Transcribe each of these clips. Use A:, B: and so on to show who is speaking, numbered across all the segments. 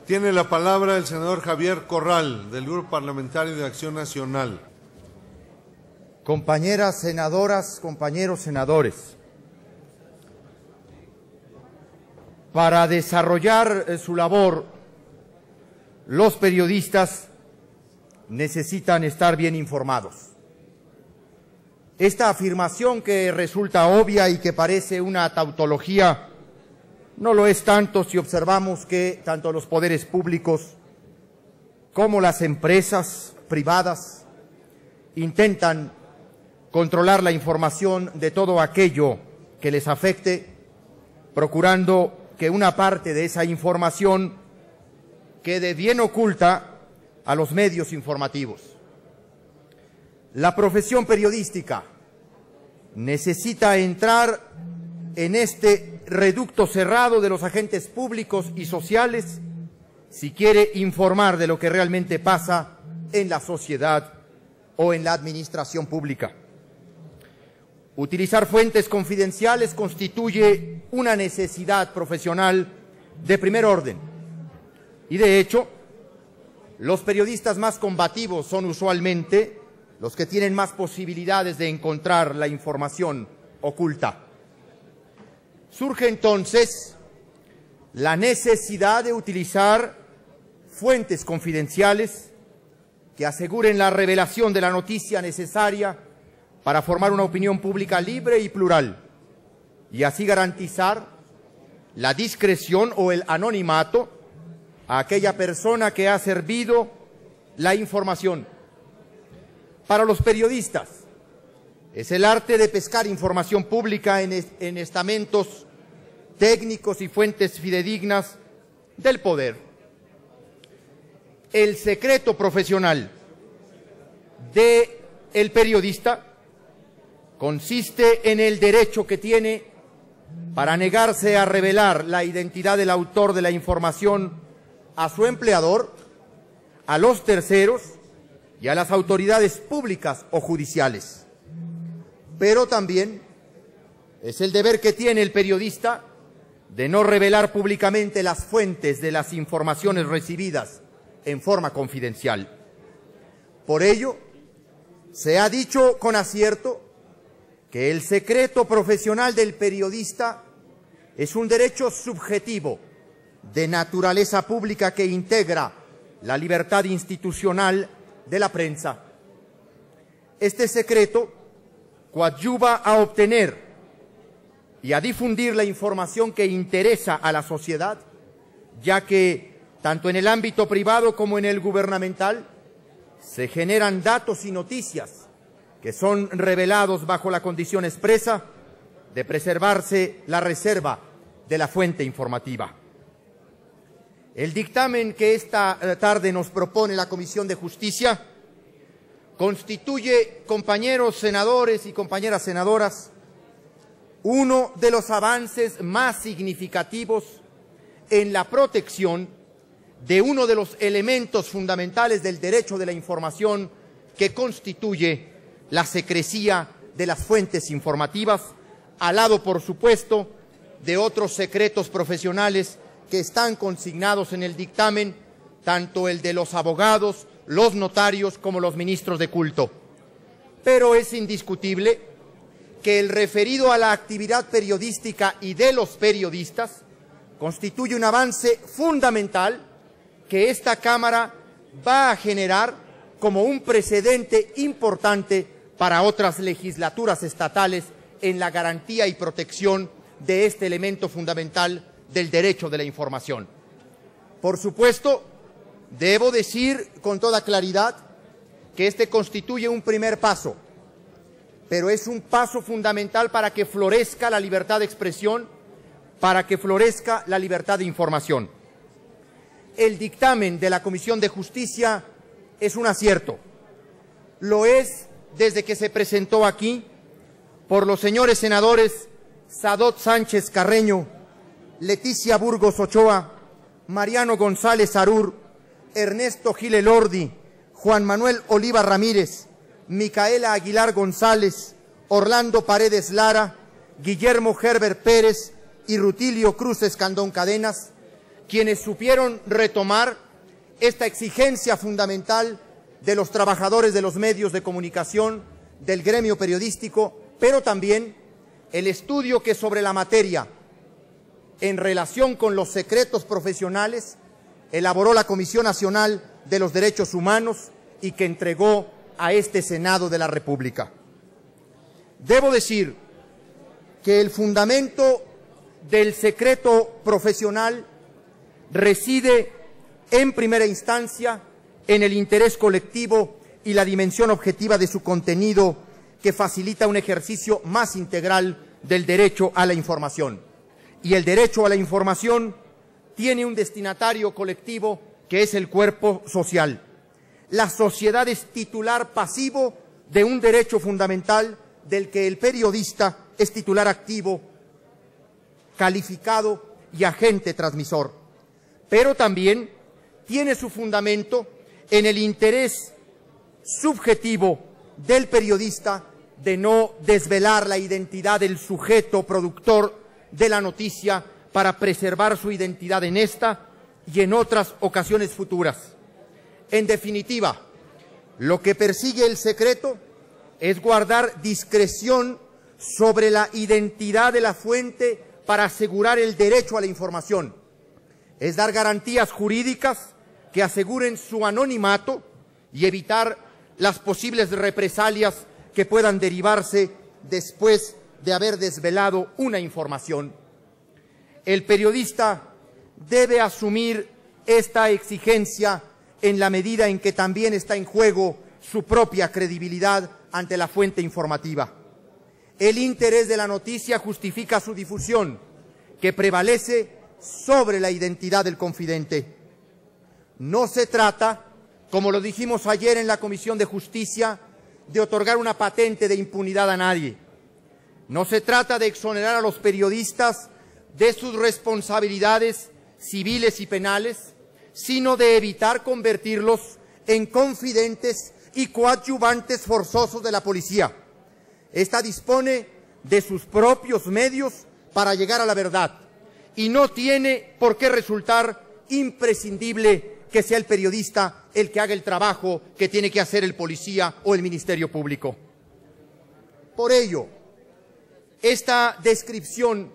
A: Tiene la palabra el senador Javier Corral, del Grupo Parlamentario de Acción Nacional.
B: Compañeras senadoras, compañeros senadores, para desarrollar su labor, los periodistas necesitan estar bien informados. Esta afirmación, que resulta obvia y que parece una tautología, no lo es tanto si observamos que tanto los poderes públicos como las empresas privadas intentan controlar la información de todo aquello que les afecte, procurando que una parte de esa información quede bien oculta a los medios informativos. La profesión periodística necesita entrar en este reducto cerrado de los agentes públicos y sociales si quiere informar de lo que realmente pasa en la sociedad o en la administración pública. Utilizar fuentes confidenciales constituye una necesidad profesional de primer orden y, de hecho, los periodistas más combativos son usualmente los que tienen más posibilidades de encontrar la información oculta. Surge entonces la necesidad de utilizar fuentes confidenciales que aseguren la revelación de la noticia necesaria para formar una opinión pública libre y plural, y así garantizar la discreción o el anonimato a aquella persona que ha servido la información. Para los periodistas es el arte de pescar información pública en estamentos técnicos y fuentes fidedignas del poder. El secreto profesional del periodista consiste en el derecho que tiene para negarse a revelar la identidad del autor de la información a su empleador, a los terceros y a las autoridades públicas o judiciales. Pero también es el deber que tiene el periodista de no revelar públicamente las fuentes de las informaciones recibidas en forma confidencial. Por ello, se ha dicho con acierto que el secreto profesional del periodista es un derecho subjetivo de naturaleza pública que integra la libertad institucional de la prensa. Este secreto coadyuva a obtener y a difundir la información que interesa a la sociedad, ya que tanto en el ámbito privado como en el gubernamental se generan datos y noticias que son revelados bajo la condición expresa de preservarse la reserva de la fuente informativa. El dictamen que esta tarde nos propone la Comisión de Justicia constituye, compañeros senadores y compañeras senadoras, uno de los avances más significativos en la protección de uno de los elementos fundamentales del derecho de la información, que constituye la secrecía de las fuentes informativas, al lado, por supuesto, de otros secretos profesionales que están consignados en el dictamen, tanto el de los abogados, los notarios, como los ministros de culto. Pero es indiscutible que el referido a la actividad periodística y de los periodistas constituye un avance fundamental que esta Cámara va a generar como un precedente importante para otras legislaturas estatales en la garantía y protección de este elemento fundamental del derecho de la información. Por supuesto, debo decir con toda claridad que este constituye un primer paso, pero es un paso fundamental para que florezca la libertad de expresión, para que florezca la libertad de información. El dictamen de la Comisión de Justicia es un acierto. Lo es desde que se presentó aquí por los señores senadores Sadot Sánchez Carreño, Leticia Burgos Ochoa, Mariano González Arur, Ernesto Gil Elordi, Juan Manuel Oliva Ramírez, Micaela Aguilar González, Orlando Paredes Lara, Guillermo Herbert Pérez y Rutilio Cruz Escandón Cadenas, quienes supieron retomar esta exigencia fundamental de los trabajadores de los medios de comunicación, del gremio periodístico, pero también el estudio que sobre la materia en relación con los secretos profesionales elaboró la Comisión Nacional de los Derechos Humanos y que entregó a este Senado de la República. Debo decir que el fundamento del secreto profesional reside en primera instancia en el interés colectivo y la dimensión objetiva de su contenido, que facilita un ejercicio más integral del derecho a la información. Y el derecho a la información tiene un destinatario colectivo que es el cuerpo social. La sociedad es titular pasivo de un derecho fundamental del que el periodista es titular activo, calificado y agente transmisor. Pero también tiene su fundamento en el interés subjetivo del periodista de no desvelar la identidad del sujeto productor de la noticia para preservar su identidad en esta y en otras ocasiones futuras. En definitiva, lo que persigue el secreto es guardar discreción sobre la identidad de la fuente para asegurar el derecho a la información. Es dar garantías jurídicas que aseguren su anonimato y evitar las posibles represalias que puedan derivarse después de haber desvelado una información. El periodista debe asumir esta exigencia en la medida en que también está en juego su propia credibilidad ante la fuente informativa. El interés de la noticia justifica su difusión, que prevalece sobre la identidad del confidente. No se trata, como lo dijimos ayer en la Comisión de Justicia, de otorgar una patente de impunidad a nadie. No se trata de exonerar a los periodistas de sus responsabilidades civiles y penales, sino de evitar convertirlos en confidentes y coadyuvantes forzosos de la policía. Esta dispone de sus propios medios para llegar a la verdad y no tiene por qué resultar imprescindible que sea el periodista el que haga el trabajo que tiene que hacer el policía o el Ministerio Público. Por ello, esta descripción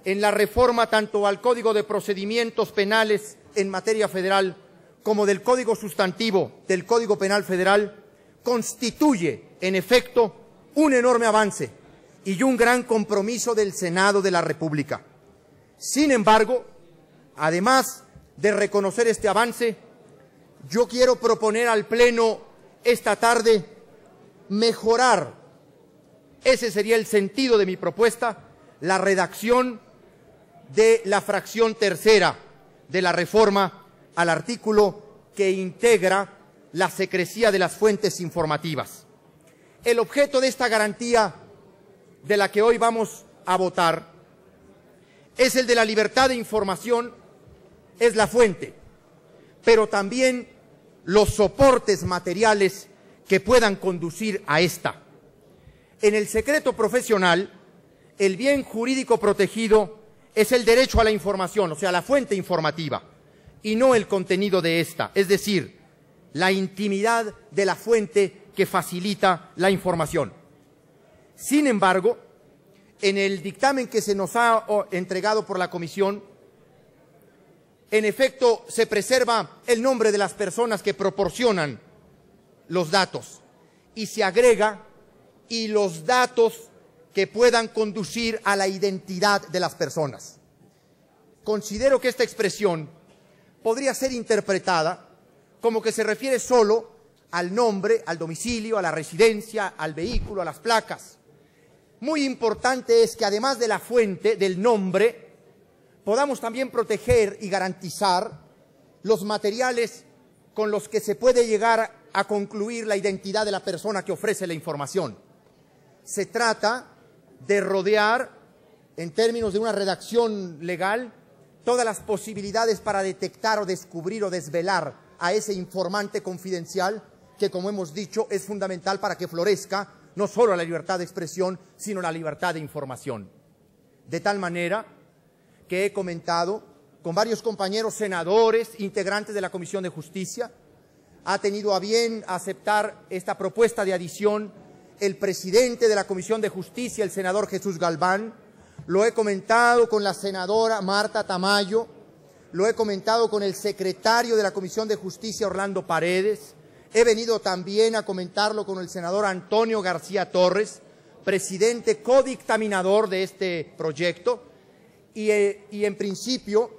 B: en la reforma tanto al Código de Procedimientos Penales en materia federal como del Código Sustantivo del Código Penal Federal constituye, en efecto, un enorme avance y un gran compromiso del Senado de la República. Sin embargo, además de reconocer este avance, yo quiero proponer al Pleno esta tarde mejorar, ese sería el sentido de mi propuesta, la redacción de la fracción tercera de la reforma al artículo que integra la secrecía de las fuentes informativas. El objeto de esta garantía de la que hoy vamos a votar es el de la libertad de información, es la fuente, pero también los soportes materiales que puedan conducir a esta. En el secreto profesional, el bien jurídico protegido es el derecho a la información, o sea, la fuente informativa, y no el contenido de esta, es decir, la intimidad de la fuente que facilita la información. Sin embargo, en el dictamen que se nos ha entregado por la Comisión, en efecto, se preserva el nombre de las personas que proporcionan los datos y se agrega y los datos que puedan conducir a la identidad de las personas. Considero que esta expresión podría ser interpretada como que se refiere solo al nombre, al domicilio, a la residencia, al vehículo, a las placas. Muy importante es que además de la fuente, del nombre, podamos también proteger y garantizar los materiales con los que se puede llegar a concluir la identidad de la persona que ofrece la información. Se trata de rodear, en términos de una redacción legal, todas las posibilidades para detectar o descubrir o desvelar a ese informante confidencial que, como hemos dicho, es fundamental para que florezca no solo la libertad de expresión, sino la libertad de información. De tal manera que he comentado con varios compañeros senadores, integrantes de la Comisión de Justicia. Ha tenido a bien aceptar esta propuesta de adición el presidente de la Comisión de Justicia, el senador Jesús Galván. Lo he comentado con la senadora Marta Tamayo, lo he comentado con el secretario de la Comisión de Justicia, Orlando Paredes. He venido también a comentarlo con el senador Antonio García Torres, presidente codictaminador de este proyecto. Y en principio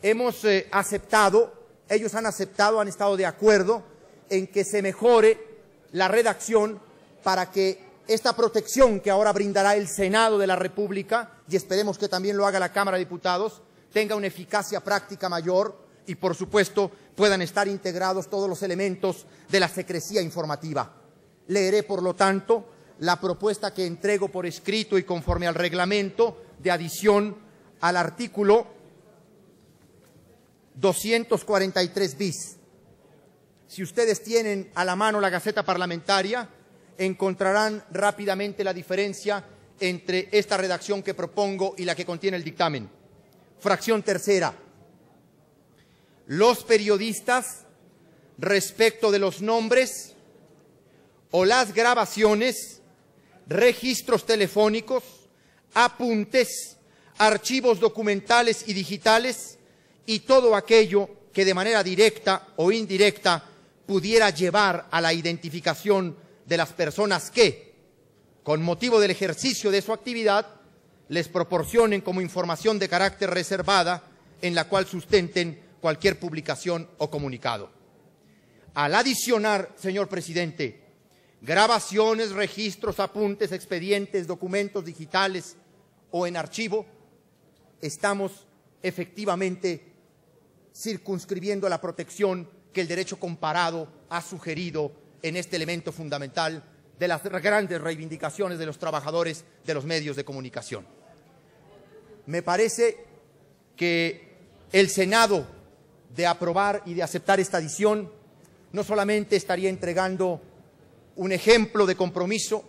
B: hemos aceptado, ellos han aceptado, han estado de acuerdo en que se mejore la redacción para que esta protección que ahora brindará el Senado de la República, y esperemos que también lo haga la Cámara de Diputados, tenga una eficacia práctica mayor y, por supuesto, puedan estar integrados todos los elementos de la secrecía informativa. Leeré, por lo tanto, la propuesta que entrego por escrito y conforme al reglamento de adición al artículo 243 bis. Si ustedes tienen a la mano la Gaceta Parlamentaria, encontrarán rápidamente la diferencia entre esta redacción que propongo y la que contiene el dictamen. Fracción tercera. Los periodistas, respecto de los nombres o las grabaciones, registros telefónicos, apuntes, archivos documentales y digitales y todo aquello que de manera directa o indirecta pudiera llevar a la identificación de las personas que, con motivo del ejercicio de su actividad, les proporcionen como información de carácter reservada en la cual sustenten cualquier publicación o comunicado. Al adicionar, señor presidente, grabaciones, registros, apuntes, expedientes, documentos digitales o en archivo, estamos efectivamente circunscribiendo la protección que el derecho comparado ha sugerido en este elemento fundamental de las grandes reivindicaciones de los trabajadores de los medios de comunicación. Me parece que el Senado, de aprobar y de aceptar esta adición, no solamente estaría entregando un ejemplo de compromiso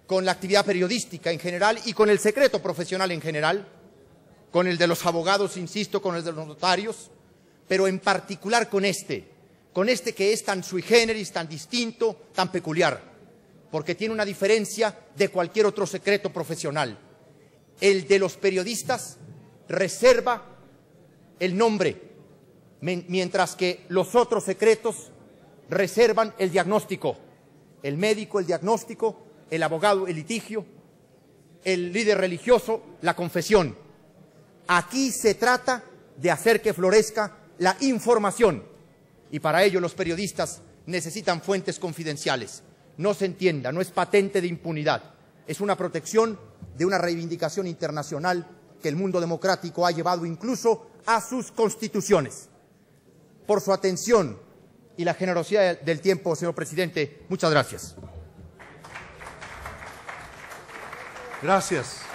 B: con la actividad periodística en general y con el secreto profesional en general, con el de los abogados, insisto, con el de los notarios, pero en particular con este que es tan sui generis, tan distinto, tan peculiar, porque tiene una diferencia de cualquier otro secreto profesional. El de los periodistas reserva el nombre, mientras que los otros secretos reservan el diagnóstico. El médico, el diagnóstico, el abogado, el litigio, el líder religioso, la confesión. Aquí se trata de hacer que florezca la información y para ello los periodistas necesitan fuentes confidenciales. No se entienda, no es patente de impunidad, es una protección de una reivindicación internacional que el mundo democrático ha llevado incluso a sus constituciones. Por su atención y la generosidad del tiempo, señor presidente, muchas gracias.
A: Gracias.